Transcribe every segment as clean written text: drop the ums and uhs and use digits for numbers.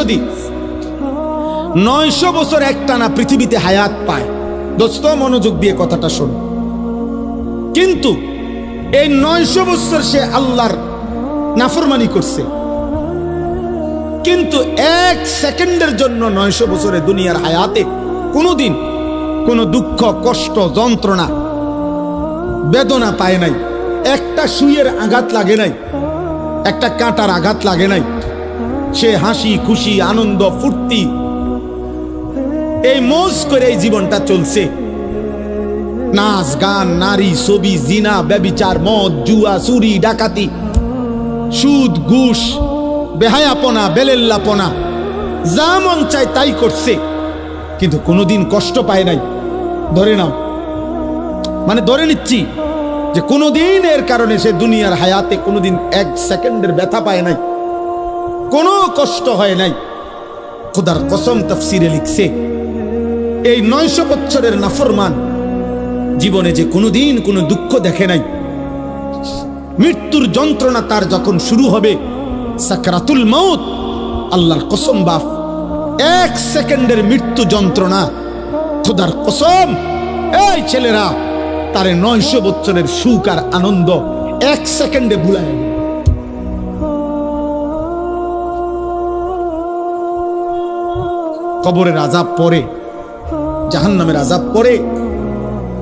যদি 900 বছর একটানা পৃথিবীতে হায়াত পায়, দোস্ত মনোযোগ দিয়ে কথাটা শোনো, কিন্তু এই 900 বছর সে আল্লাহর নাফরমানি করছে, কিন্তু 1 সেকেন্ডের জন্য 900 বছরে দুনিয়ার হায়াতে কোনোদিন কোনো দুঃখ, কষ্ট, যন্ত্রণা, বেদনা পায় নাই, একটা সুইয়ের আঘাত লাগে নাই, একটা কাঁটার আঘাত লাগে নাই। সে হাসি খুশি, আনন্দ, ফুর্তি, এই মৌজ করে এই জীবনটা চলছে। নাচ গান, নারী, ছবি, জিনা, ব্যভিচার, মদ, জুয়া, চুরি, ডাকাতি, সুদ, ঘুষ, বেহায়াপনা, বেলেল্লাপনা, যা মন চায় তাই করছে, কিন্তু কোনোদিন কষ্ট পায় নাই। ধরে নাও, মানে ধরে নিচ্ছি যে কোনোদিন এর কারণে সে দুনিয়ার হায়াতে কোনোদিন 1 সেকেন্ডের ব্যথা পায় নাই, কোনো কষ্ট হয় নাই। খোদার কসম তাফসিরে লিখছে, এই 900 বছরের নাফরমান জীবনে যে কোনোদিন কোনো দুঃখ দেখে নাই। মৃত্যুর যন্ত্রণা তার যখন শুরু হবে, সাকরাতুল মউত, আল্লাহর কসম বাপ, 1 সেকেন্ডের মৃত্যু যন্ত্রণা, খোদার কসম এই ছেলেরা তারে 900 বছরের সুখ আর আনন্দ 1 সেকেন্ডে ভুলায়। কবরের আযাব পরে, জাহান্নামের আযাব পরে,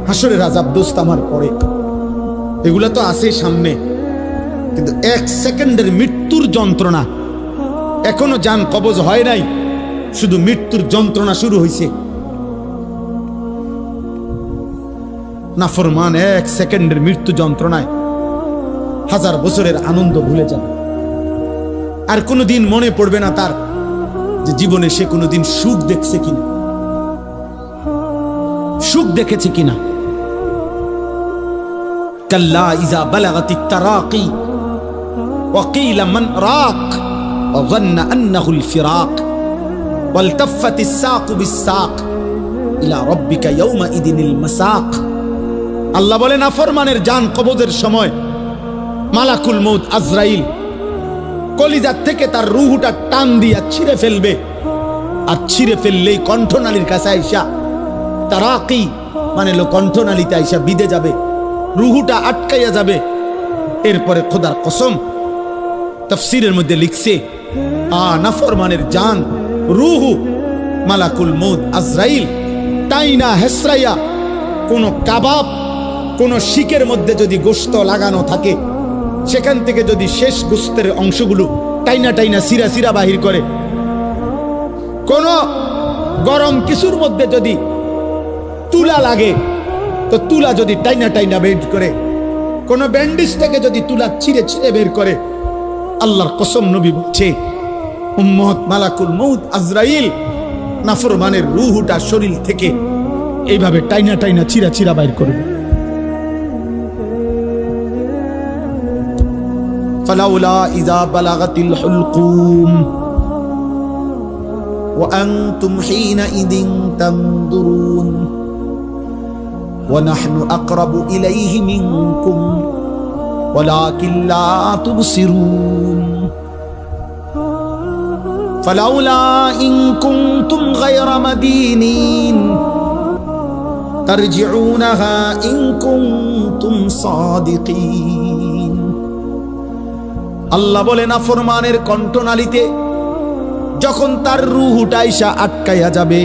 হাসরের আযাব দোস্ত আমার পরে, এগুলা তো আছে সামনে, কিন্তু 1 সেকেন্ডের মৃত্যুর যন্ত্রণা, এখনো জান কবজ হয় নাই, শুধু মৃত্যুর যন্ত্রণা শুরু হয়েছে। নাফরমান 1 সেকেন্ডের মৃত্যু যন্ত্রণায় 1000 বছরের আনন্দ ভুলে যাবে। আর কোনোদিন মনে পড়বে না তার যে জীবনে সে কোনোদিন সুখ দেখছে কিনা, সুখ দেখেছে কিনা। কাল্লা ইযা বালাগাতিত তারাকি ওয়া কিলা মান রাক ওয়া যান্না আন্নাহু আল ফিরাক ওয়ালতাফাতিস সাকু বিস সাক ইলা রাব্বিকা ইয়াওমা ইদিনিল মাসাক। আল্লাহ বলেন, নাফরমানের জান কবজের সময় মালাকুল মউত আজরাইল কলিজা থেকে তার রূহটা টান দিয়া ছিঁড়ে ফেলবে, আর ছিঁড়ে ফেললেই কণ্ঠনালীর কাছে আইসা, তারাকি মানে লো কণ্ঠনালীতে আইসা বিদে যাবে, রূহটা আটকাইয়া যাবে। এরপরে খোদার কসম তাফসীরের মধ্যে লিখছে, নাফরমানের জান রূহ মালাকুল মউত আজরাইল টাইনা হেসরাইয়া, কোন কাবাব, কোন শিকের মধ্যে যদি গোশত লাগানো থাকে, সেখান থেকে যদি শেষ গোশতের অংশগুলো টাইনা টাইনা সিরা সিরা বাহির করে, কোন গরম কিছুর মধ্যে যদি তুলা লাগে তো তুলা যদি টাইনা টাইনা বের করে, কোন ব্যান্ডেজ থেকে যদি তুলা ছিঁড়ে ছিঁড়ে বের করে, আল্লাহর কসম নবী বলছে, উম্মত মালাকুল মউত আজরাইল নাফরমানের রূহটা শরীর থেকে এইভাবে টাইনা টাইনা চিরা চিরা বাইর করবে। ফালাউলা ইযা বালাগাতিল হুলকুম ওয়া আনতুম হিনাইযিন তানদুরুন ওয়া নাহনু আকরাবু ইলাইহি মিনকুম ওয়ালাকিন লা তুবসিরুন ফালাউলা ইন কুনতুম গায়রা মাদিনিন তারজিউনাহা ইন কুনতুম সাদিকিন। আল্লাহ বলে, নাফরমানের কণ্ঠনালীতে যখন তার রূহটা আইসা আটকাইয়া যাবে,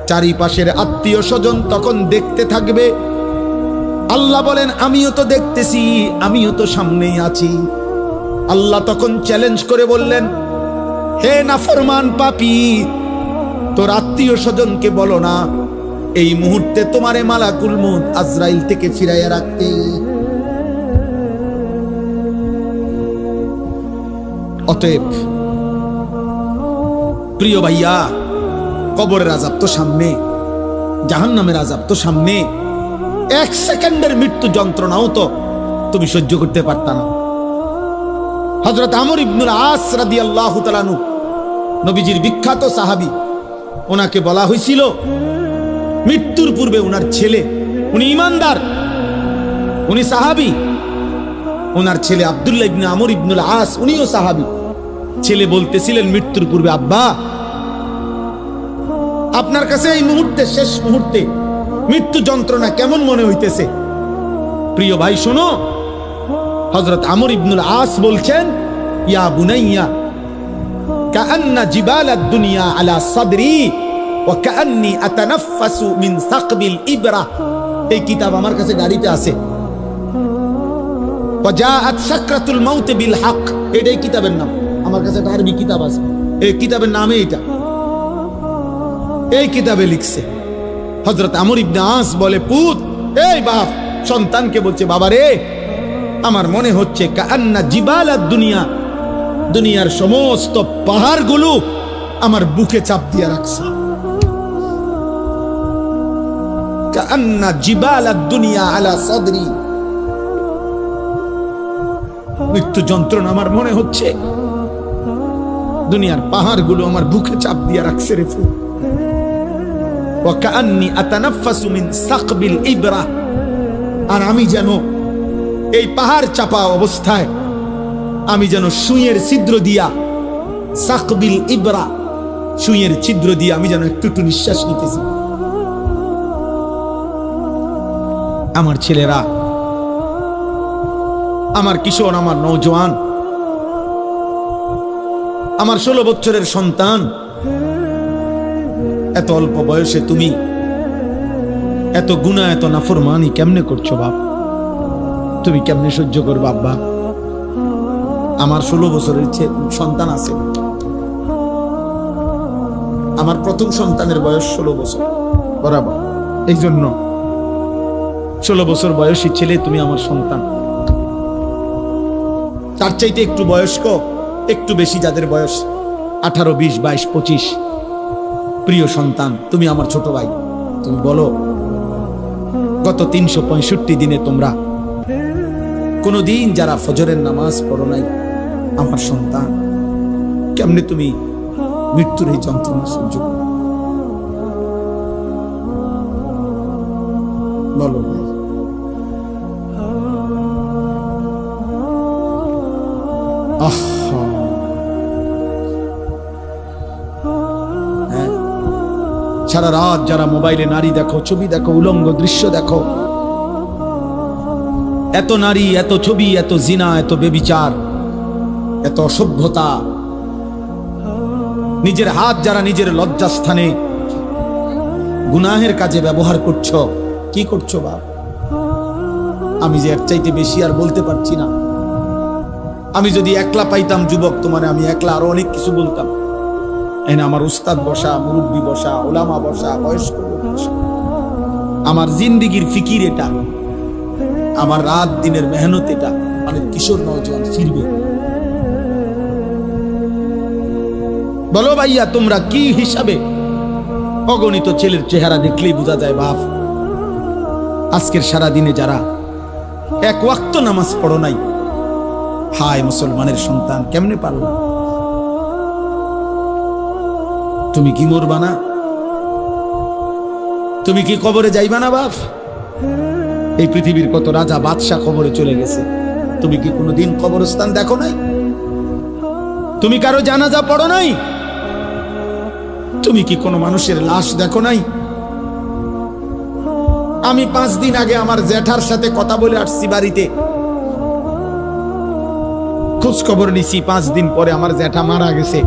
চারিপাশের আত্মীয় স্বজন তখন দেখতে থাকবে। আল্লাহ বলেন, আমিও তো দেখতেছি, আমিও তো সামনেই আছি। আল্লাহ তখন চ্যালেঞ্জ করে বললেন, হে নাফরমান পাপী, তোর আত্মীয় স্বজনকে বলো না এই মুহূর্তে তোমারে মালাকুল মউত আজরাইল থেকে ফিরাইয়া রাখতে। অতএব প্রিয় ভাইয়া, কবরের আযাব তো সামনে, জাহান্নামের আযাব তো সামনে, 1 সেকেন্ডের মৃত্যু যন্ত্রণাও তো তুমি সহ্য করতে পারতা না। হযরত আমর ইবনুল আস রাদিয়াল্লাহু তাআলা আনহু, নবীজির বিখ্যাত সাহাবী, ওনাকে বলা হয়েছিল মৃত্যুর পূর্বে ওনার ছেলে, উনি ইমানদার, উনি সাহাবী, ওনার ছেলে আব্দুল্লাহ ইবনে আমর ইবনুল আস, উনিও সাহাবী, ছেলে বলতেছিলেন মৃত্যুর পূর্বে, আব্বা আপনার কাছে এই মুহূর্তে, শেষ মুহূর্তে মৃত্যু যন্ত্রণা কেমন মনে হইতেছে? প্রিয় ভাই শোনো, হযরত আমর ইবনুল আস বলছেন, ইয়া বুনাইয়া কাআন্না জিবালাদ দুনিয়া আলা সাদরি ওয়া কাআন্নি আতানাফাসু মিন সাকবিল ইবরা। এই কিতাব আমার কাছে গাড়িতে আছে। ওয়া জাআত সাকরাতুল মাউত বিল হক, এটাই কিতাবের নাম। আমার কাছে একটা আরবি কিতাব আছে, এই কিতাবের নামে এটা, এই কিতাবে লিখছে। হযরত আমর ইবনে আস বলে, পুত, এই বাপ সন্তানকে বলছে, বাবা রে, আমার মনে হচ্ছে কাআন্না জিবালাদ দুনিয়া, দুনিয়ার সমস্ত পাহাড়গুলো আমার বুকে চাপ দিয়ে রাখছে। কাআন্না জিবালাদ দুনিয়া আলা সাদরি, মৃত্যু যন্ত্রণা আমার মনে হচ্ছে দুনিয়ার পাহাড়গুলো আমার বুকে চাপ দিয়ে রাখছে রে ফুল। ওয়া কাআন্নি আতানাফাসু মিন সাকবিল ইবরা, আর আমি যেন এই পাহাড় চাপা অবস্থায় আমি যেন সুইয়ের ছিদ্র দিয়া, সাকবিল ইবরা, সুইয়ের ছিদ্র দিয়ে আমি যেন একটু একটু নিঃশ্বাস নিতেছি। আমার ছেলেরা, আমার কিশোর, আমার নওজোয়ান, আমার 16 বছরের সন্তান, এত অল্প বয়সে তুমি এত গুনাহ, এত নাফরমানি কেমনে করছো বাপ? তুমি কেমনে সহ্য করবা আব্বা? আমার 16 বছরের সন্তান আছে। আমার প্রথম সন্তানের বয়স 16 বছর বরাবর। এই জন্য 16 বছর বয়সী ছেলে তুমি আমার সন্তান। তার চাইতে একটু বয়স্ক, একটু বেশি যাদের বয়স 18, 20, 22, 25, প্রিয় সন্তান, তুমি আমার ছোট ভাই। তুমি বলো, গত 365 দিনে তোমরা কোনদিন যারা ফজরের নামাজ পড়ো নাই, আমার সন্তান, কেমনে তুমি মৃত্যুর এই যন্ত্রণা সহ্য করো? বলো ভাই। সারা রাত যারা মোবাইলে নারী দেখো, ছবি দেখো, উলঙ্গ দৃশ্য দেখো, এত নারী, এত ছবি, এত জিনা, এত বেবিচার, এত অসভ্যতা, নিজের হাত যারা নিজের লজ্জাস্থানে গুনাহের কাজে ব্যবহার করছো, কি করছো বাপ? আমি যে এর চাইতে বেশি আর বলতে পারছি না। আমি যদি একলা পাইতাম যুবক তোমারে, আমি একলা আরো অনেক কিছু বলতাম। এনে আমার উস্তাদ বসা, মুরব্বী বসা, ওলামা বসা, বয়স্ক বসা। আমার জিন্দিগির ফিকির এটা, আমার রাত দিনের মেহনত এটা। অনেক কিশোর নওজোয়ান ফিরবে। বলো ভাইয়া, তোমরা কি হিসাবে? অগণিত ছেলের চেহারা দেখলেই বোঝা যায় বাপ, আজকের সারা দিনে যারা এক ওয়াক্ত নামাজ পড়ো নাই, হায় মুসলমানের সন্তান, কেমনে পারলা? তুমি কি মরবা না? তুমি কি কবরে যাইবা না বাপ? এই পৃথিবীর কত রাজা বাদশাহ কবরে চলে গেছে, তুমি কি কোনোদিন কবরস্থান দেখো নাই? তুমি কারো জানাজা পড়ো নাই? তুমি কি কোনো মানুষের লাশ দেখো নাই? আমি 5 দিন আগে আমার জ্যাঠার সাথে কথা বলে আসছি বাড়িতে, খোঁজ খবর নিছি। 5 দিন পরে আমার জ্যাঠা মারা গেছে।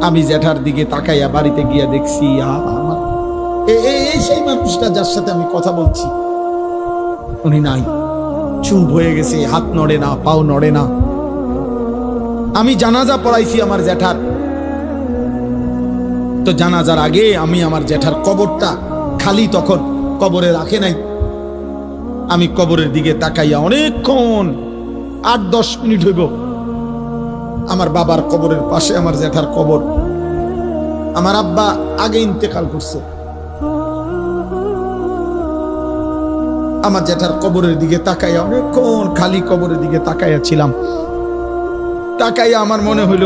আমি জ্যাঠার দিকে তাকাইয়া বাড়িতে গিয়া দেখছি, আমার এই সেই মানুষটা যার সাথে আমি কথা বলছি, উনি নাই, চুপ হয়ে গেছে, হাত নড়ে না, পাও নড়ে না। আমি জানাজা পড়াইছি আমার জ্যাঠার, তো জানাজার আগে আমি আমার জ্যাঠার কবরটা খালি, তখন কবরে রাখে নাই। আমি কবরের দিকে তাকাইয়া অনেকক্ষণ, 8-10 মিনিট হইব, আমার বাবার কবরের পাশে আমার জ্যাঠার কবর। আমার আব্বা আগে ইন্তেকাল করছে। আমার জ্যাঠার কবরের দিকে তাকাইয়া অনেকক্ষণ, খালি কবরের দিকে তাকাইয়া ছিলাম। তাকাইয়া আমার মনে হইল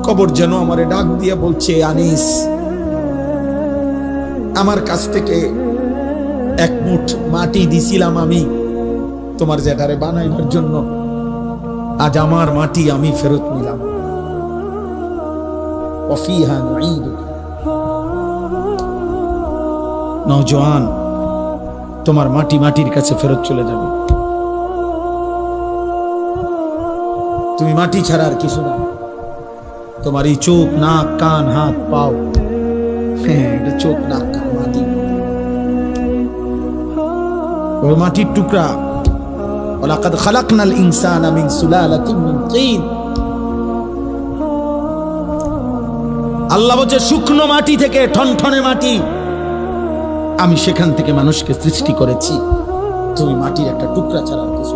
কবর যেন আমারে ডাক দিয়ে বলছে, আনিস, আমার কাছ থেকে 1 মুঠ মাটি দিছিলাম আমি, তোমার যেটারে বানাইবার জন্য আজ আমার মাটি আমি ফেরত নিলাম। ওয়াফিহা নুঈদুকা। নওজোয়ান, তোমার মাটি মাটির কাছে ফেরত চলে যাবে। তুমি মাটি ছাড়া আর কিছু না। তোমার এই চোখ, নাক, কান, হাত, পাও, হ্যাঁ, এটা চোখ, নাক, কান, মাটি, ও মাটির টুকরা। ওয়ালাকাদ খালাকনাল ইনসানা মিন সুলালাতিন মিন তিন। আল্লাহ বলছে শুকনো মাটি থেকে, ঠনঠনে মাটি, আমি সেখান থেকে মানুষকে সৃষ্টি করেছি। তুমি মাটির একটা টুকরা ছাড়া আর কিছু।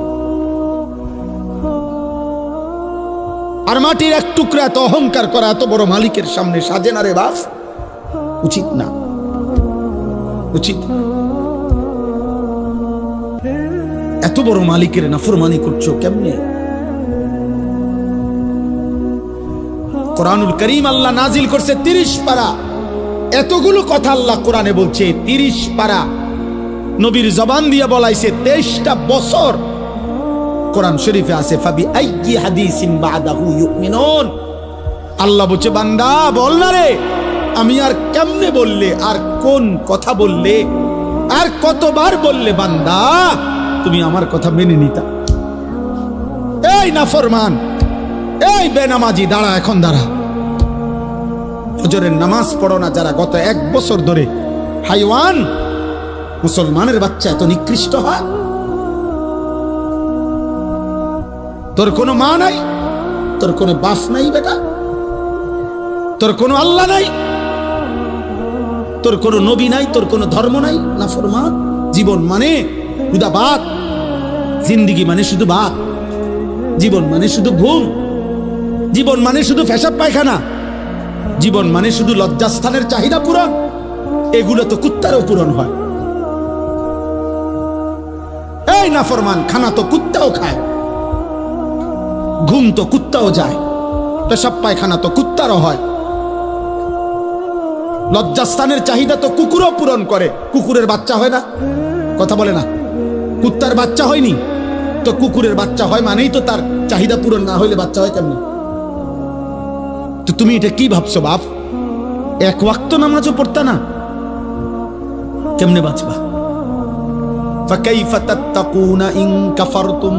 আর মাটির এক টুকরা এত অহংকার করা এত বড় মালিকের সামনে সাজে না রে বাপ, উচিত না, উচিত। এত বড় মালিকের নাফরমানি করছো কেমনে? কোরআনুল কারীম আল্লাহ নাজিল করছে 30 পারা। এতগুলো কথা আল্লাহ কোরআনে বলছে, 30 পারা নবীর জবান দিয়ে বলাইছে, 23টা বছর কোরআন শরীফে আছে। ফাবি আইয়ি হাদিসিন বাদাহু ইউমিনুন। আল্লাহ বলছে বান্দা বল না রে, আমি আর কেমনে বললে, আর কোন কথা বললে, আর কতবার বললে বান্দা তুমি আমার কথা মেনে নিতা? এই নাফরমান, এই বেনামাজি, দাঁড়া, এখন দাঁড়া। ফজরের নামাজ পড়ো না যারা, গত 1 বছর ধরে হাইওয়ান, মুসলমানের বাচ্চা এত নিকৃষ্ট হয়? তোর কোনো মা নাই, তোর কোনো বাপ নাই বেটা, তোর কোনো আল্লাহ নাই, তোর কোনো নবী নাই, তোর কোনো ধর্ম নাই। নাফরমান। জীবন মানে শুধু ভাত, জিন্দিগি মানে শুধু ভাত, জীবন মানে শুধু ঘুম, জীবন মানে শুধু পেশাব পায়খানা, জীবন মানে শুধু লজ্জাস্থানের চাহিদা পূরণ। এগুলো তো কুত্তারও পূরণ হয়। এই নাফরমান, খানা তো কুত্তাও খায়, ঘুম তো কুত্তাও যায়, পেশাব পায়খানা তো কুত্তারও হয়, লজ্জাস্থানের চাহিদা তো কুকুরও পূরণ করে। কুকুরের বাচ্চা হয় না? কথা বলে না, কুত্তার বাচ্চা হয়নি তো কুকুরের বাচ্চা হয়, মানেই তো তার চাহিদা পূরণ না হইলে বাচ্চা হয় কেমনে? তো তুমি এটা কি ভাবছো বাপ? 1 ওয়াক্ত নামাজও পড়তা না, কেমনে বাঁচবা? ফাকাইফা তাত্তাকুনা ইন কাফারতুম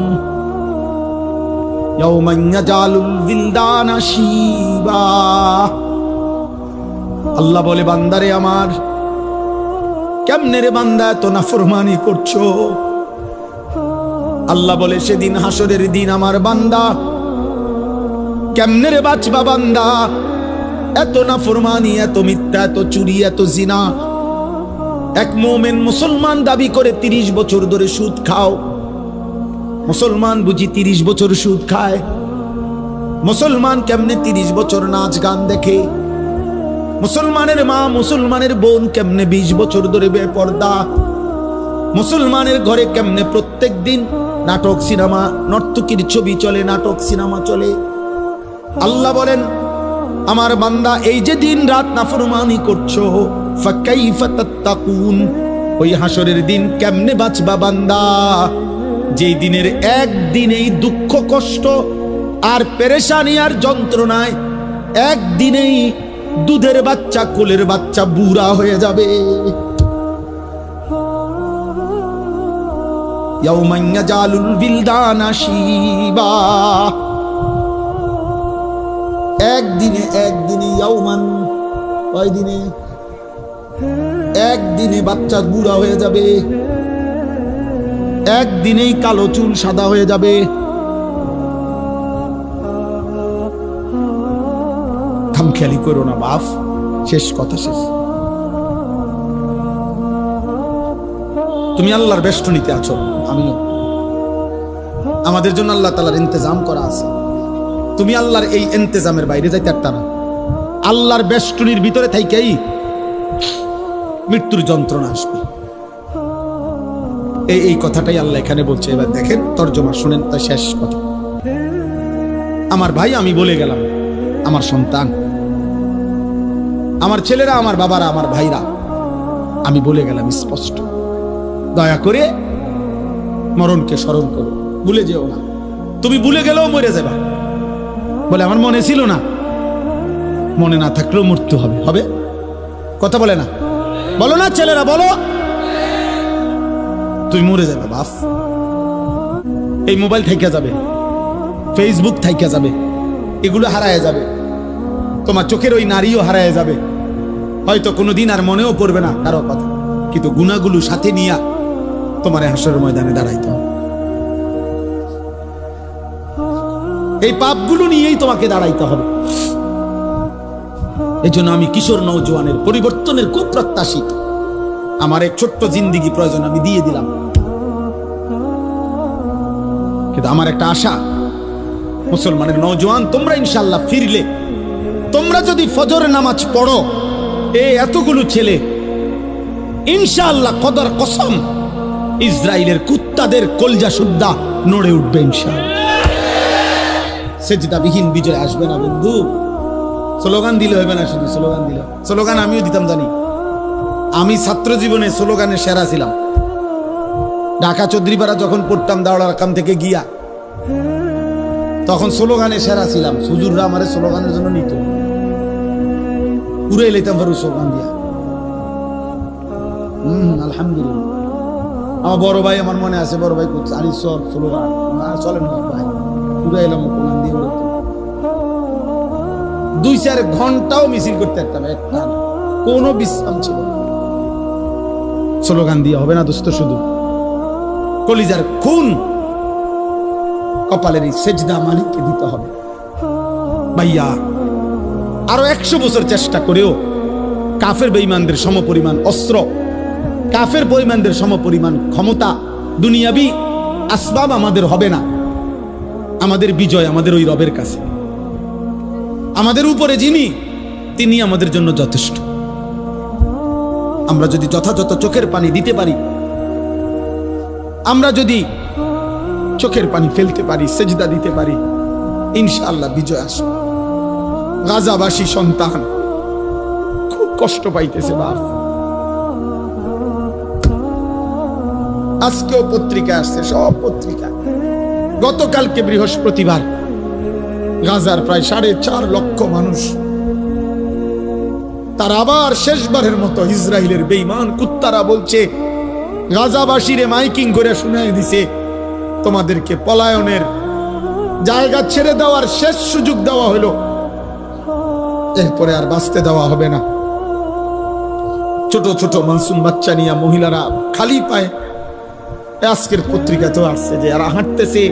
ইয়াওমান ইয়াজালুল বিলদানা শিবা। আল্লাহ বলে বান্দারে আমার, কেমনে রে বান্দা এত নাফরমানি করছো? আল্লাহ বলে সেদিন হাসরের দিন আমার বান্দা কেমনে রে বাঁচবা বান্দা? এত নাফরমানি, এত মিথ্যা, এত চুরি, এত জিনা। এক মুমিন মুসলমান দাবি করে 30 বছর ধরে সুদ খাও। মুসলমান বুঝি 30 বছর সুদ খায়? মুসলমান কেমনে 30 বছর নাচ গান দেখে? মুসলমানের মা, মুসলমানের বোন কেমনে 20 বছর ধরে বেপর্দা? মুসলমানের ঘরে কেমনে প্রত্যেক দিন নাটক, সিনেমা, নর্তকীর ছবি চলে, নাটক, সিনেমা চলে? আল্লাহ বলেন আমার বান্দা এই যে দিন রাত নাফরমানি করছো, ফাকাইফা তাত্তাকুন, ওই হাসরের দিন কেমনে বাঁচবা বান্দা? যেই দিনের একদিনেই দুঃখ, কষ্ট আর পেরেশানি আর যন্ত্রণায় একদিনেই দুধের বাচ্চা, কোলের বাচ্চা বুড়া হয়ে যাবে। ইয়াউমান ইয়াজালুল বিলদানা শিবা। একদিনে, ইয়াউমান, কয়দিনে? একদিনে বাচ্চা বুড়া হয়ে যাবে, একদিনেই কালো চুল সাদা হয়ে যাবে। খামখেয়ালি করো না বাপ, শেষ কথা, শেষ। তুমি আল্লাহর বেষ্টনীতে আছো, আমিও। আমাদের জন্য আল্লাহ তাআলার ইন্তজাম করা আছে। তুমি আল্লাহর এই ইন্তজামের বাইরে যাইতে পারতা না। আল্লাহর বেষ্টনীর ভিতরে থাইকেই মৃত্যুর যন্ত্রণা আসবে। এই কথাটাই আল্লাহ এখানে বলছে। এবার দেখেন তর্জমা শুনেন, তা শেষ কথা। আমার ভাই, আমি বলে গেলাম, আমার সন্তান, আমার ছেলেরা, আমার বাবারা, আমার ভাইরা, আমি বলে গেলাম স্পষ্ট, দয়া করে মরণকে স্মরণ করো, ভুলে যেও না। তুমি ভুলে গেলেও মরে যাবা। বলে আমার মনে ছিল না, মনে না থাকলেও মৃত্যু হবে। হবে? কথা বলে না, বলো না ছেলেরা, বলো। তুই মরে যাবে বাপ। এই মোবাইল থাইকা যাবে, ফেসবুক থাইকা যাবে, এগুলো হারায় যাবে। তোমার চোখের ওই নারীও হারায় যাবে। হয়তো কোনোদিন আর মনেও পড়বে না কারো কথা, কিন্তু গুনাহগুলো সাথে নিয়ে তোমার হাসরের ময়দানে দাঁড়াইতে হবে। এই পাপগুলো নিয়েই তোমাকে দাঁড়াইতে হবে। এই জন্য আমি কিশোর নওজোয়ানের পরিবর্তনের খুব প্রত্যাশী। আমার এক ছোট্ট জিন্দিগি প্রয়োজন, আমি দিয়ে দিলাম। কিন্তু আমার একটা আশা, মুসলমানের নওজোয়ান তোমরা ইনশাআল্লাহ ফিরলে, তোমরা যদি ফজরের নামাজ পড়ো, এতগুলো ছেলে ইনশাআল্লাহ কদর কসম ইসরায়েলের কুত্তাদের কলজা সুদ্ধা নড়ে উঠবে ইনশাআল্লাহ। সেজদাবিহীন বিজয় আসবে না বন্ধু। স্লোগান দিলে হবে না, শুধু স্লোগান দিলে। স্লোগান আমিও দিতাম, জানি। আমি ছাত্র জীবনে স্লোগানে সেরা ছিলাম। ঢাকা চৌধুরীপাড়া যখন পড়তাম দাওড়ার কাম থেকে গিয়া, তখন স্লোগানে সেরা ছিলাম। হুজুররা আমার স্লোগানের জন্য নিত, পুরো এলাইতাম পারু স্লোগান দিয়া। আলহামদুলিল্লাহ। আমার বড় ভাই, আমার মনে আছে, বড় ভাই আরিস স্লোগান চলেন ভাই, পুরো এলাম কোরআন দিয়ে। 2-4 ঘন্টাও মিছিল করতে পারতাম, একটা কোনো বিশ্রাম ছিল না। স্লোগান দিয়ে হবে না দোস্ত, শুধু কলিজার খুন কপালের সেজদা মালিককে দিতে হবে। ভাইয়া, আরো 100 বছর চেষ্টা করেও কাফের বেঈমানদের সমপরিমাণ অস্ত্র, কাফের বেঈমানদের সমপরিমাণ ক্ষমতা, দুনিয়াবি আসবাব আমাদের হবে না। আমাদের বিজয় আমাদের ওই রবের কাছে। আমাদের উপরে যিনি, তিনি আমাদের জন্য যথেষ্ট। আমরা যদি যথাযথ চোখের পানি দিতে পারি, আমরা যদি চোখের পানি ফেলতে পারি, সেজদা দিতে পারি, ইনশাআল্লাহ বিজয় আসবে। গাজাবাসী সন্তান খুব কষ্ট পাইতেছে বাপ। আজকেও পত্রিকা আসছে, সব পত্রিকা। গতকালকে বৃহস্পতিবার গাজার প্রায় 4.5 লক্ষ মানুষ, তারা আবার শেষবারের মতো ইসরায়েলের বেঈমান কুত্তারা বলছে, গাজাবাসীরে মাইকিং করে শুনাই দিছে, তোমাদেরকে পলায়নের জায়গা ছেড়ে দেওয়ার শেষ সুযোগ দেওয়া হলো, এরপরে আর বাঁচতে দেওয়া হবে না। ছোট ছোট মাসুম বাচ্চা নিয়ে মহিলারা খালি পায়। আজকের পত্রিকাতেও আসছে যে এরা হাঁটতেছে,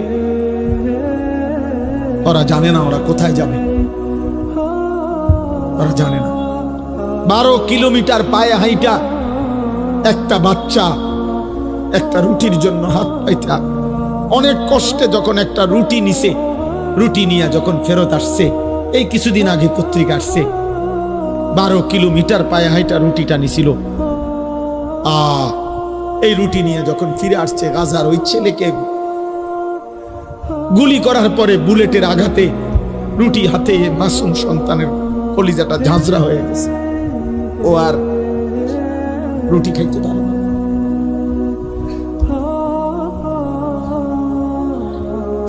ওরা জানে না ওরা কোথায় যাবে, ওরা জানে না। 12 কিলোমিটার পায়ে হাইটা একটা বাচ্চা একটা রুটির জন্য হাত পাইতা অনেক কষ্টে যখন একটা রুটি নিছে, রুটি নিয়ে যখন ফেরত আসছে, এই কিছুদিন আগে পত্রিকা আসছে, 12 কিলোমিটার পায়ে হাইটা রুটিটা নিছিল। এই রুটি নিয়ে যখন ফিরে আসছে, গাজার ওই ছেলেকে গুলি করার পরে বুলেটের আঘাতে রুটি হাতে মাসুম সন্তানের কলিজাটা ঝাঁঝরা হয়ে গেছে। ও আর রুটি খাইতে পারে না।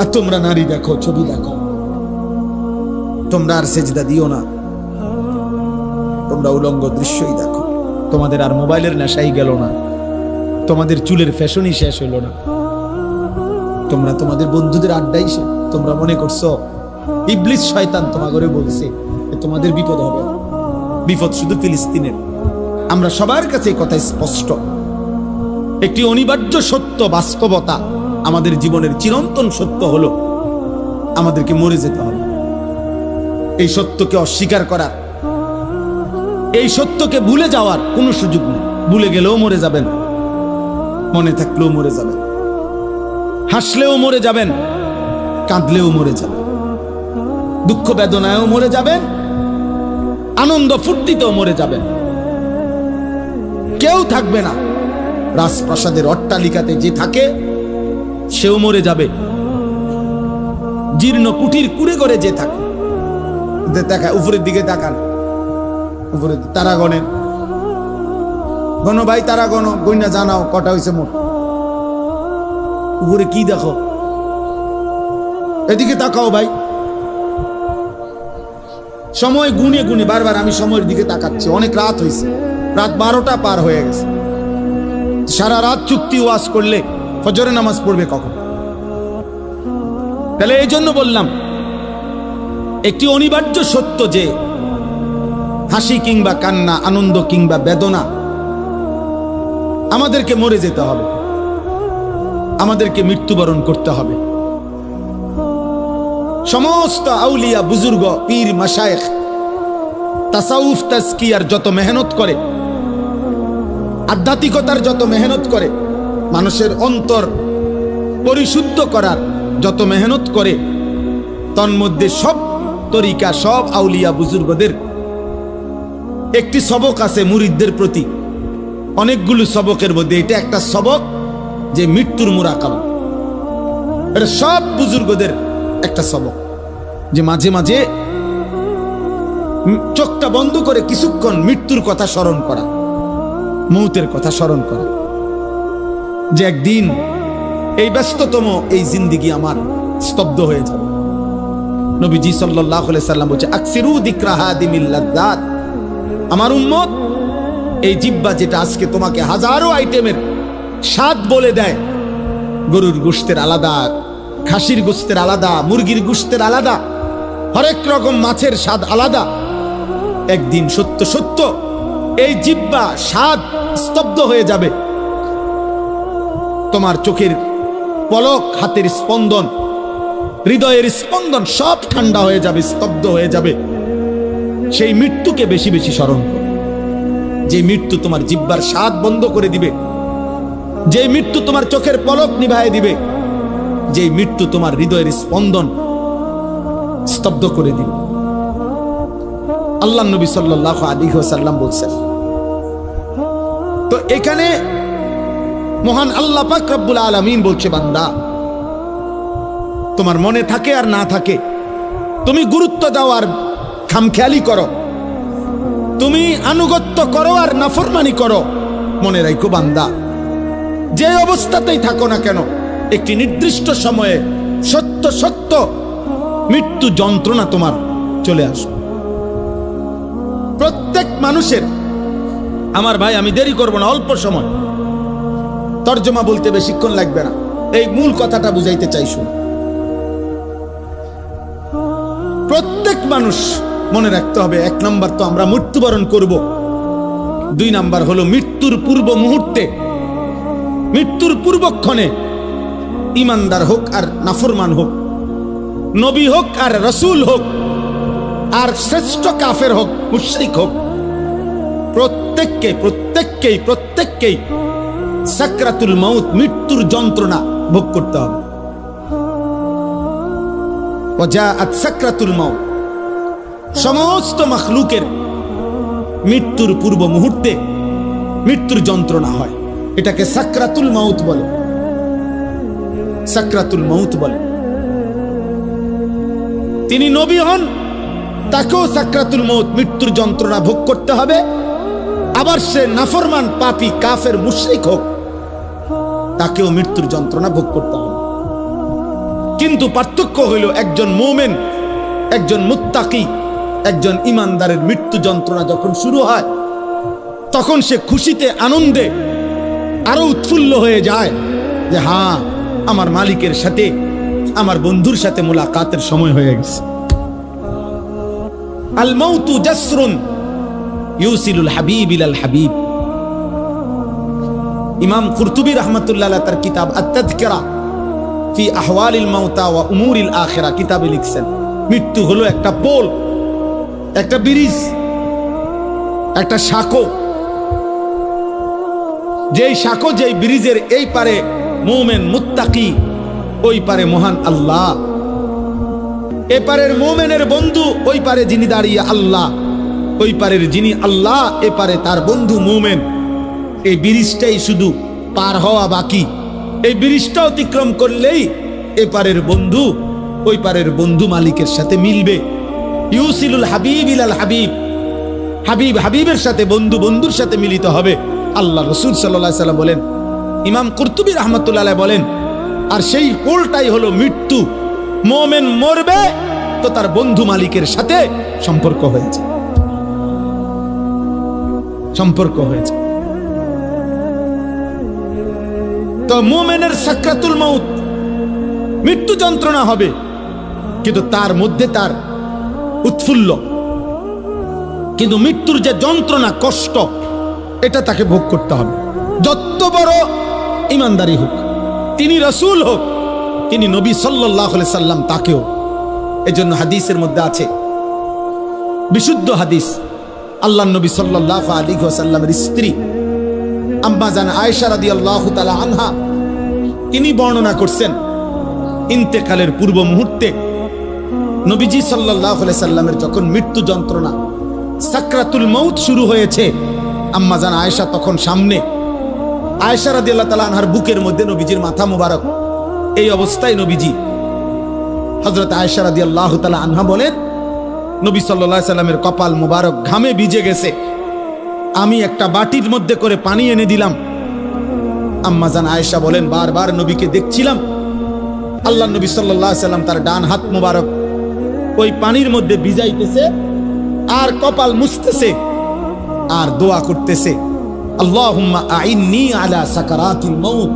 আর তোমরা নারী দেখো, ছবি দেখো, তোমরা আর সেজদা দিও না, তোমরা উলঙ্গ দৃশ্যই দেখো। তোমাদের আর মোবাইলের নেশাই গেল না, তোমাদের চুলের ফ্যাশনই শেষ হলো না, তোমরা তোমাদের বন্ধুদের আড্ডাই শেষ। তোমরা মনে করছো ইবলিস শয়তান তোমাদের বলছে তোমাদের বিপদ হবে। বিপদ শুধু ফিলিস্তিনের। আমরা সবার কাছে এই কথা স্পষ্ট, একটি অনিবার্য সত্য, বাস্তবতা, আমাদের জীবনের চিরন্তন সত্য হলো আমাদেরকে মরে যেতে হবে। এই সত্যকে অস্বীকার করার, এই সত্যকে ভুলে যাওয়ার কোনো সুযোগ নেই। ভুলে গেলেও মরে যাবেন, মনে থাকলেও মরে যাবেন, হাসলেও মরে যাবেন, কাঁদলেও মরে যাবেন, দুঃখ বেদনায়ও মরে যাবেন, আনন্দ ফুর্তিতেও মরে যাবেন। কেউ থাকবে না। রাজপ্রাসাদের অট্টালিকাতে যে থাকে সেও মরে যাবে, জীর্ণ কুটির কুড়ে করে যে থাকে। উপরের দিকে তাকান, উপরে তারা গণেন, গণ ভাই, তারা গণ, গইনা জানাও কটা হয়েছে মোট। উপরে কি দেখো? এদিকে তাকাও ভাই। সময় গুনে গুনে বারবার আমি সময়ের দিকে তাকাচ্ছি। অনেক রাত হয়েছে, রাত 12টা পার হয়ে গেছে। সারা রাত চুক্তি ওয়াজ করলে ফজরে নামাজ পড়বে কখন? তাহলে এই জন্য বললাম, একটি অনিবার্য সত্য যে হাসি কিংবা কান্না, আনন্দ কিংবা বেদনা, আমাদেরকে মরে যেতে হবে, আমাদেরকে মৃত্যুবরণ করতে হবে। সমস্ত আউলিয়া, বুজুর্গ, পীর, মাশায়েখ তাসাউফ তাজকিয়ার যত মেহনত করে, আধ্যাত্মিকতার যত মেহনত করে, মানুষের অন্তর পরিশুদ্ধ করার যত মেহনত করে, তন্মধ্যে সব তরিকা, সব আউলিয়া বুজুর্গদের একটি সবক আছে মুরিদদের প্রতি। অনেকগুলো সবকের মধ্যে এটা একটা সবক, যে মৃত্যুর মুরাকাবা। এটা সব বুজুর্গদের একটা সবক, যে মাঝে মাঝে চোখটা বন্ধ করে কিছুক্ষণ মৃত্যুর কথা স্মরণ করা, মৌতের কথা স্মরণ করা, যে একদিন এই ব্যস্ততম এই জিন্দেগি আমার স্তব্ধ হয়ে যাবে। নবীজি সাল্লাল্লাহু আলাইহি সাল্লাম বলছে, আকসিরু যিকরা হাদিমিল লাযযাত। আমার উম্মত, এই জিহ্বা যেটা আজকে তোমাকে হাজারো আইটেমের স্বাদ বলে দেয়, গরুর গোশতের আলাদা, খাসির গোশতের আলাদা, মুরগির গোশতের আলাদা, হরেক রকম মাছের স্বাদ আলাদা, একদিন সত্য সত্য এই জিহ্বা স্বাদ স্তব্ধ হয়ে যাবে। তোমার চোখের পলক, হাতের স্পন্দন, হৃদয়ের স্পন্দন সব ঠান্ডা হয়ে যাবে, স্তব্ধ হয়ে যাবে। সেই মৃত্যুকে বেশি বেশি স্মরণ করো, যে মৃত্যু তোমার জিহ্বার স্বাদ বন্ধ করে দিবে, যে মৃত্যু তোমার চোখের পলক নিভায়ে দিবে, যে মৃত্যু তোমার হৃদয়ের স্পন্দন স্তব্ধ করে দিবে। আল্লাহ নবী সাল্লাল্লাহু আলাইহি ওয়াসাল্লাম বলছেন। তো এখানে মহান আল্লাহ পাক রব্বুল আলামিন বলছে, বান্দা, তোমার মনে থাকে আর না থাকে, তুমি গুরুত্ব দাও আর খামখেয়ালি করো, তুমি আনুগত্য করো আর নাফরমানি করো, মনে রাখো বান্দা, যে অবস্থাতেই থাকো না কেন, একটি নির্দিষ্ট সময়ে সত্য সত্য মৃত্যু যন্ত্রণা তোমার চলে আসবে। প্রত্যেক মানুষের, আমার ভাই আমি দেরি করব না, অল্প সময়, তর্জমা বলতে বেশিক্ষণ লাগবে না, এই মূল কথাটা বুঝাইতে চাইছো। প্রত্যেক মানুষ মনে রাখতে হবে, 1 নাম্বার তো আমরা মৃত্যুবরণ করব, 2 নাম্বার হলো মৃত্যুর পূর্ব মুহূর্তে, মৃত্যুর পূর্বক্ষণে ইমানদার হোক আর নাফরমান হোক, নবী হোক আর রাসূল হোক, আর শ্রেষ্ঠ কাফের হোক, মুশরিক হোক, প্রত্যেককেই সাকরাতুল মাউত, মৃত্যুর যন্ত্রণা ভোগ করতে হবে। ওয়াজাআত সাকরাতুল মাউত, সমস্ত মাখলুকের মৃত্যুর পূর্ব মুহূর্তে মৃত্যুর যন্ত্রণা হয়, এটাকে সাকরাতুল মাউত বলে, সাকরাতুল মাউত বলে। তিনি নবী হন, তাকেও সাকরাতুল মাউত, মৃত্যুর যন্ত্রণা ভোগ করতে হবে। আবার সে নাফরমান, পাপী, কাফের, মুশরিক হোক, তাকেও মৃত্যুর যন্ত্রণা ভোগ করতে হবে। কিন্তু পার্থক্য হইল, একজন মুমিন, একজন মুত্তাকি, একজন ইমানদারের মৃত্যু যন্ত্রণা যখন শুরু হয়, তখন সে খুশিতে, আনন্দে আরো উৎফুল্ল হয়ে যায়, যে হ্যাঁ, আমার মালিকের সাথে, আমার বন্ধুর সাথে মুলাকাতের সময় হয়ে গেছে। আল মাউতু জাসরুন ইউসিলুল হাবিব ইলাল হাবিব। ইমাম কুরতুবী রাহমাতুল্লাহ আলাইহি তার কিতাব আত-তাযকিরা ফি আহওয়ালিল মাউতা ওয়া উমুরিল আখিরা কিতাবে লিখছেন, মৃত্যু হলো একটা পোল, একটা ব্রিজ, একটা সাঁকো, যেই সাঁকো, যেই ব্রিজের এই পারে মুমিন মুত্তাকি, ওই পারে মহান আল্লাহ, এপারের মুমিনের বন্ধু, ওই পারে যিনি দাঁড়িয়ে আল্লাহ, ওই পারের যিনি আল্লাহ, এপারে তার বন্ধু মুমিন। এই ব্রিজটাই শুধু পার হওয়া বাকি, এই ব্রিজটা অতিক্রম করলেই এপারের বন্ধু ওই পারের বন্ধু মালিকের সাথে মিলবে। ইউসিলুল হাবিব ইলাল হাবিব, হাবিব হাবিবের সাথে, বন্ধু বন্ধুর সাথে মিলিত হবে। আল্লাহ রাসূল সাল্লাল্লাহু আলাইহি সাল্লাম বলেন, ইমাম কুরতুবী রাহমাতুল্লাহ আলাইহি বলেন, আর সেই কোলটাই হলো মৃত্যু। মুমিন মরবে তো তার বন্ধু মালিকের সাথে সম্পর্ক হয়েছে, সম্পর্ক হয়েছে। তো মুমিনের সাকরাতুল মউত, মৃত্যু যন্ত্রণা হবে, কিন্তু তার মধ্যে তার উৎফুল্ল, কিন্তু মৃত্যুর যে যন্ত্রণা কষ্ট এটা তাকে ভোগ করতে হবে। যত বড় ইমানদারি হোক, তিনি রাসূল হোক, তিনি নবী সাল্লাল্লাহু আলাইহি সাল্লাম, তাকেও। এজন্য হাদিসের মধ্যে আছে, বিশুদ্ধ হাদিস, আল্লাহর নবী সাল্লাল্লাহু আলাইহি ওয়াসাল্লামের স্ত্রী আম্মা জান আয়েশা রাদিয়াল্লাহু তাআলা আনহা, তিনি বর্ণনা করছেন ইন্তেকালের পূর্ব মুহূর্তে নবীজি সাল্লাল্লাহু আলাইহি সাল্লামের যখন মৃত্যু যন্ত্রণা সাকরাতুল মউত শুরু হয়েছে, আম্মা জান আয়েশা তখন সামনে, আয়েশা রাদিয়াল্লাহু তাআলা আনহার বুকের মধ্যে নবীজির মাথা মোবারক। এই অবস্থায় নবীজি, হযরত আয়েশা রাদিয়াল্লাহু তাআলা আনহা বলেন, নবী সাল্লাল্লাহু আলাইহি সাল্লামের কপাল মোবারক ঘামে ভিজে গেছে, আমি একটা বাটির মধ্যে করে পানি এনে দিলাম। আম্মা জান আয়েশা বলেন, বারবার নবীকে দেখছিলাম, আল্লাহ নবী সাল্লাল্লাহু আলাইহি সাল্লাম তার ডান হাত মোবারক ওই পানির মধ্যে ভিজাইতেছে আর কপাল মুছতেছে আর দোয়া করতেছে, আল্লাহুম্মা আইন্নি আলা সাকারাতিল মউত,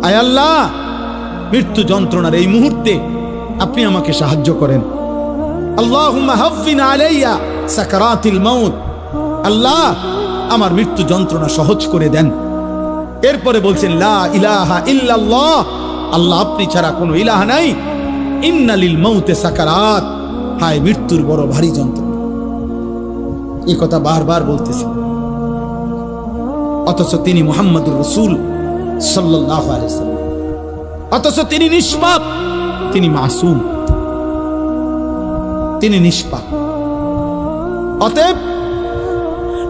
আয় আল্লাহ, মৃত্যু যন্ত্রণার এই মুহূর্তে আপনি আমাকে সাহায্য করেন। আল্লাহুম্মা হাফফিন আলাইয়া সাকারাতিল মউত, আল্লাহ আমার মৃত্যু যন্ত্রণা সহজ করে দেন। এরপরে বলছেন, লা ইলাহা ইল্লাল্লাহ, আল্লাহ আপনি ছাড়া কোনো ইলাহ নাই, ইন্না লিল মাউতে সাকারাত, হায় মৃত্যুর বড় ভারী যন্ত্রণা। এই কথা বারবার বলতেছেন, অথচ তিনি মুহাম্মদুর রাসূল সাল্লাল্লাহু আলাইহি সাল্লাম, অথচ তিনি নিষ্পাপ, তিনি মাসুম, তিনি নিষ্পাপ। অতএব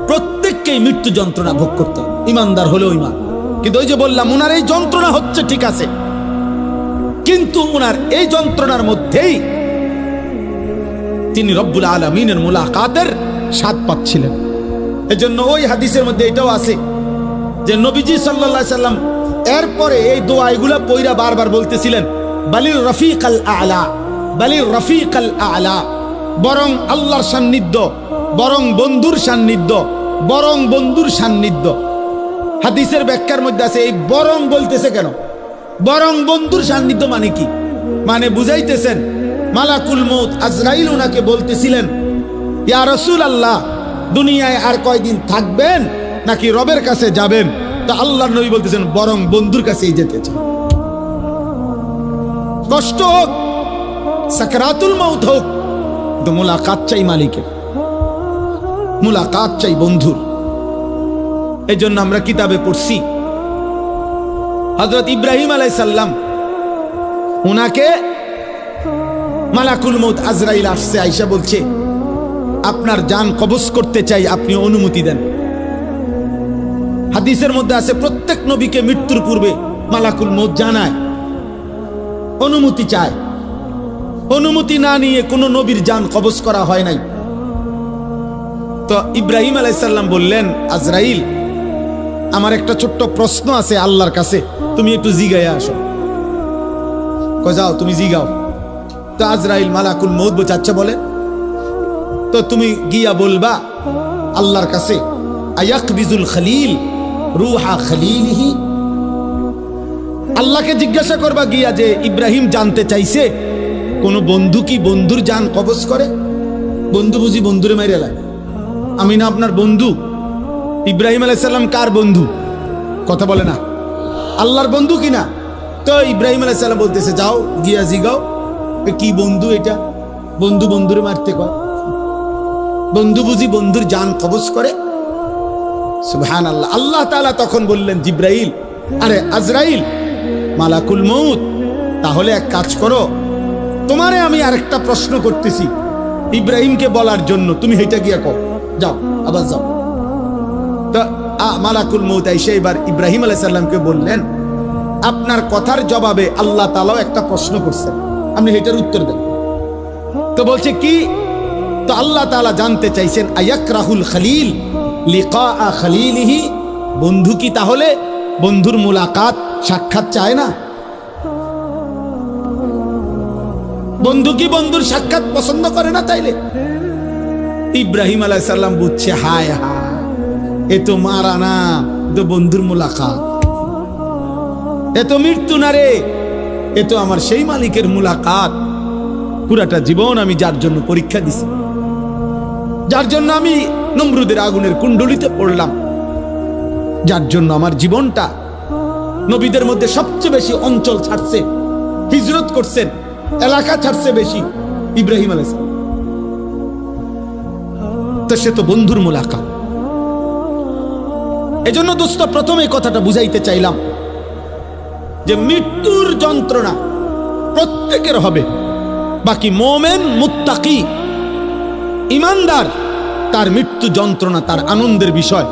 প্রত্যেককেই মৃত্যু যন্ত্রণা ভোগ করতে হবে, ইমানদার হলেও ইমান। কিন্তু ওই যে বললাম, উনার এই যন্ত্রণা হচ্ছে ঠিক আছে, কিন্তু উনার এই যন্ত্রণার মধ্যেই তিনি রব্বুল আলামিনের মুলাকাতের স্বাদ পাচ্ছিলেন। এজন্য ওই হাদিসের মধ্যে এটাও আছে যে নবীজি সাল্লাল্লাহু আলাইহি সাল্লাম এরপরে এই দোয়া এগুলা পয়রা বারবার বলতেছিলেন, বালির রফিকাল আলা, বালির রফিকাল আলা, বরং আল্লাহর সান্নিধ্য, বরং বন্ধুর সান্নিধ্য, বরং বন্ধুর সান্নিধ্য। হাদিসের ব্যাখ্যার মধ্যে আছে, এই বরং বলতেছে কেন? বরং বন্ধুর সান্নিধ্য মানে কি? মানে বুঝাইতেছেন মালাকুল মউত আজরাইল ওনাকে বলতেছিলেন, ইয়া রাসূলুল্লাহ, দুনিয়ায় আর কয়দিন থাকবেন নাকি রবের কাছে যাবেন? তো আল্লাহর নবী বলতেছেন, বরং বন্ধুর কাছেই যেতে চাই। কষ্ট হোক, সাকরাতুল মউত হোক, তো মুলাকাত চাই মালিকের, মুলাকাত চাই বন্ধুর। এই জন্য আমরা কিতাবে পড়ছি, হযরত ইব্রাহিম আলাইহিস সালাম, উনাকে মালাকুল মউত আজরাইল আসছে, আয়েশা বলছে, আপনার জান কবজ করতে চাই, আপনি অনুমতি দেন। হাদিসের মধ্যে আছে, প্রত্যেক নবীকে মৃত্যুর পূর্বে মালাকুল মউত জানায়, অনুমতি চায়। অনুমতি না নিয়ে কোন নবীর জান কবজ করা হয় নাই। তো ইব্রাহিম আলাইহিস সালাম বললেন, আজরাইল, আমার একটা ছোট্ট প্রশ্ন আছে আল্লাহর কাছে, তুমি একটু জিগাইয়া আসো। যাও, তুমি জিগাও। তো আজরাইল মালাকুল মউত বোঝাচ্ছে, বলে, তো তুমি গিয়া বলবা আল্লাহর কাছে, আয়াকবিজুল খলিল রুহা খলিলিহি, আল্লাহকে জিজ্ঞাসা করবা গিয়া যে ইব্রাহিম জানতে চাইছে কোন বন্ধু কি বন্ধুর জান কবজ করে? বন্ধু বুঝি বন্ধুরে মাইরে লাগে? আমি না আপনার বন্ধু? ইব্রাহিম আলাইহিস সালাম কার বন্ধু? কথা বলে না, আল্লাহর বন্ধু কিনা? তো ইব্রাহিম আলাইহিস সালাম বলতেছে, যাও গিয়া জিগাও কি বন্ধু এটা, বন্ধু বন্ধুরে মারতে কয়? বন্ধু বুঝি বন্ধুর জান কবজ করে? সুবহানাল্লাহ। আল্লাহ তাআলা তখন বললেন, জিব্রাইল, আরে আজরাইল, মালাকুল মউত, তাহলে এক কাজ করো, তোমারে আমি আরেকটা প্রশ্ন করতেছি ইব্রাহিমকে বলার জন্য, তুমি হেঁটে গিয়া কও, যাও, আবার যাও। তো মালাকুল মউত এসে এবার ইব্রাহিম আলাইহিস সালামকে বললেন, আপনার কথার জবাবে আল্লাহ তাআলাও একটা প্রশ্ন করছেন, আপনি এটার উত্তর দেন। তো বলছে কি? তো আল্লাহ তাআলা জানতে চাইছেন, আয়াকরাহুল খলিল লিকা খলিলিহি, বন্ধু কি তাহলে বন্ধুর মুলাকাত সাক্ষাৎ চায় না? বন্ধু কি বন্ধুর সাক্ষাৎ পছন্দ করে না? তাইলে ইব্রাহিম আলাইহিস সালাম বুঝছে, হায় হায়, এ তো মারা না, এ তো বন্ধুর মুলাকাত, এ তো মৃত্যু না রে, এ তো আমার সেই মালিকের মুলাকাত। পুরাটা জীবন আমি যার জন্য পরীক্ষা দিছি, যার জন্য আমি নমরুদের আগুনের কুণ্ডলিতে পড়লাম, যার জন্য আমার জীবনটা নবীদের মধ্যে সবচেয়ে বেশি অঞ্চল ছাড়ছে, হিজরত করছেন, এলাকা ছাড়ছে বেশি ইব্রাহিম আলাইহিস সালাম। তো সে তো বন্ধুর মুলাকাত। এজন্য দোস্ত প্রথমে কথাটা বুঝাইতে চাইলাম যে মৃত্যুর যন্ত্রণা প্রত্যেকের হবে, বাকি মোমেন মুত্তাকি ইমানদার তার মৃত্যু যন্ত্রণা তার আনন্দের বিষয়।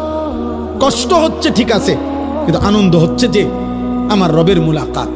কষ্ট হচ্ছে ঠিক আছে, কিন্তু আনন্দ হচ্ছে যে আমার রবের মুলাকাত।